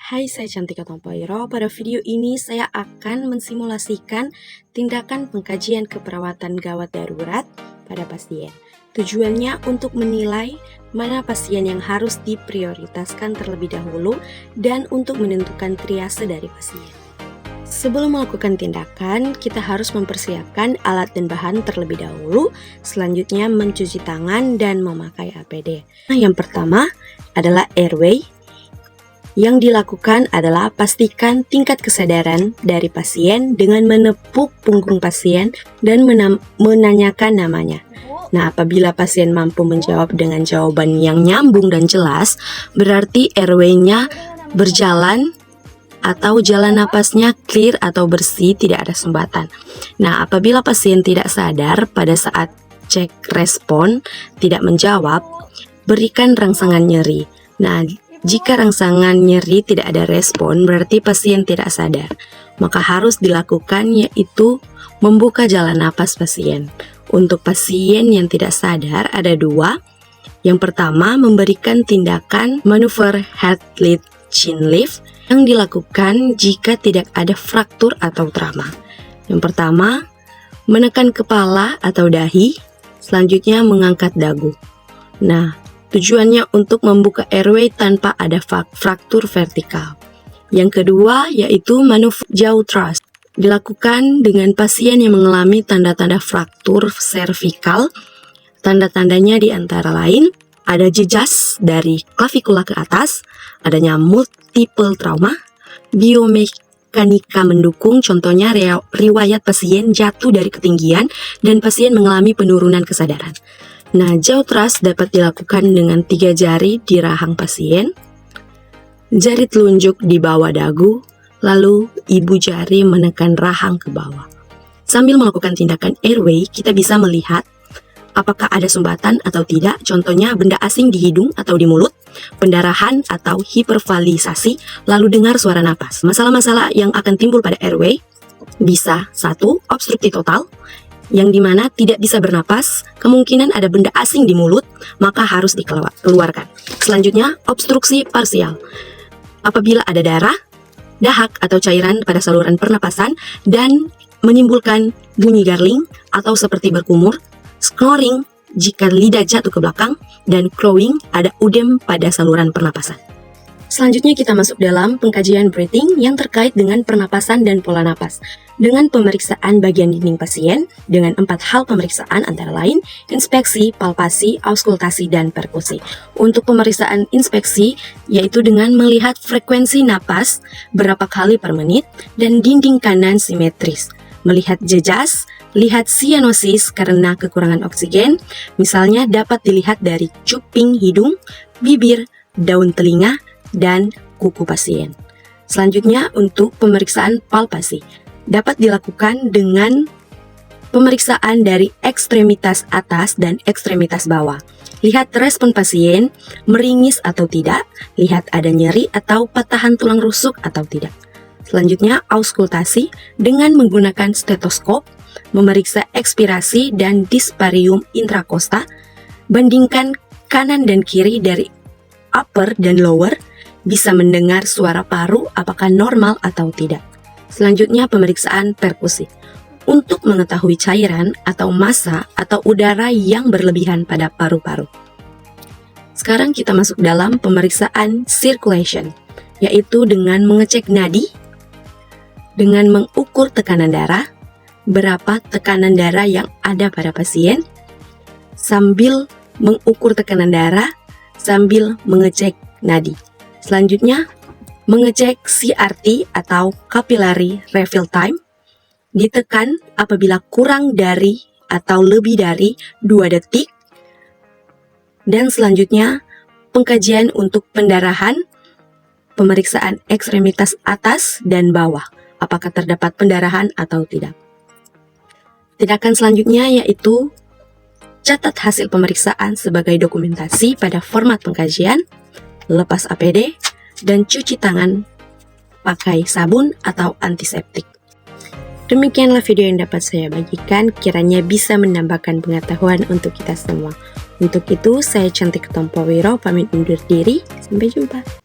Hai, saya Cantika Tompoiro. Pada video ini saya akan mensimulasikan tindakan pengkajian keperawatan gawat darurat pada pasien. Tujuannya untuk menilai mana pasien yang harus diprioritaskan terlebih dahulu dan untuk menentukan triase dari pasien. Sebelum melakukan tindakan, kita harus mempersiapkan alat dan bahan terlebih dahulu, selanjutnya mencuci tangan dan memakai APD. Yang pertama adalah airway. Yang dilakukan adalah pastikan tingkat kesadaran dari pasien dengan menepuk punggung pasien dan menanyakan namanya. Nah, apabila pasien mampu menjawab dengan jawaban yang nyambung dan jelas, berarti airway-nya berjalan atau jalan napasnya clear atau bersih, tidak ada sumbatan. Nah, apabila pasien tidak sadar pada saat cek respon, tidak menjawab, berikan rangsangan nyeri. Nah, jika rangsangan nyeri tidak ada respon, berarti pasien tidak sadar. Maka harus dilakukan yaitu membuka jalan napas pasien. Untuk pasien yang tidak sadar ada dua. Yang pertama, memberikan tindakan manuver head lift chin lift yang dilakukan jika tidak ada fraktur atau trauma. Yang pertama, menekan kepala atau dahi, selanjutnya mengangkat dagu. Nah, tujuannya untuk membuka airway tanpa ada fraktur vertikal. Yang kedua yaitu manuver jaw thrust. Dilakukan dengan pasien yang mengalami tanda-tanda fraktur servikal. Tanda-tandanya di antara lain ada jejas dari klavikula ke atas, adanya multiple trauma, biomekanika mendukung, contohnya riwayat pasien jatuh dari ketinggian dan pasien mengalami penurunan kesadaran. Nah, jaw thrust dapat dilakukan dengan 3 jari di rahang pasien, jari telunjuk di bawah dagu, lalu ibu jari menekan rahang ke bawah. Sambil melakukan tindakan airway, kita bisa melihat apakah ada sumbatan atau tidak, contohnya benda asing di hidung atau di mulut, pendarahan atau hipervalisasi, lalu dengar suara napas. Masalah-masalah yang akan timbul pada airway bisa 1. Obstruktif total, yang dimana tidak bisa bernapas, kemungkinan ada benda asing di mulut, maka harus dikeluarkan. Selanjutnya, obstruksi parsial. Apabila ada darah, dahak atau cairan pada saluran pernapasan dan menimbulkan bunyi garling atau seperti berkumur, snoring jika lidah jatuh ke belakang, dan crowing ada udem pada saluran pernapasan. Selanjutnya kita masuk dalam pengkajian breathing yang terkait dengan pernapasan dan pola napas. Dengan pemeriksaan bagian dinding pasien dengan 4 hal pemeriksaan antara lain inspeksi, palpasi, auskultasi, dan perkusi. Untuk pemeriksaan inspeksi yaitu dengan melihat frekuensi napas berapa kali per menit dan dinding kanan simetris. Melihat jejas, lihat sianosis karena kekurangan oksigen, misalnya dapat dilihat dari cuping hidung, bibir, daun telinga, dan kuku pasien. Selanjutnya untuk pemeriksaan palpasi dapat dilakukan dengan pemeriksaan dari ekstremitas atas dan ekstremitas bawah. Lihat respon pasien meringis atau tidak, lihat ada nyeri atau patahan tulang rusuk atau tidak. Selanjutnya auskultasi dengan menggunakan stetoskop, memeriksa ekspirasi dan disparium intrakosta, bandingkan kanan dan kiri dari upper dan lower, bisa mendengar suara paru apakah normal atau tidak. Selanjutnya pemeriksaan perkusi untuk mengetahui cairan atau massa atau udara yang berlebihan pada paru-paru. Sekarang kita masuk dalam pemeriksaan circulation, yaitu dengan mengecek nadi, dengan mengukur tekanan darah, berapa tekanan darah yang ada pada pasien, sambil mengukur tekanan darah, sambil mengecek nadi. Selanjutnya, mengecek CRT atau capillary refill time, ditekan apabila kurang dari atau lebih dari 2 detik. Dan selanjutnya, pengkajian untuk pendarahan, pemeriksaan ekstremitas atas dan bawah, apakah terdapat pendarahan atau tidak. Tindakan selanjutnya yaitu catat hasil pemeriksaan sebagai dokumentasi pada format pengkajian, lepas APD, dan cuci tangan pakai sabun atau antiseptik. Demikianlah video yang dapat saya bagikan, kiranya bisa menambahkan pengetahuan untuk kita semua. Untuk itu, saya Cantik Tompo Wiro pamit undur diri. Sampai jumpa.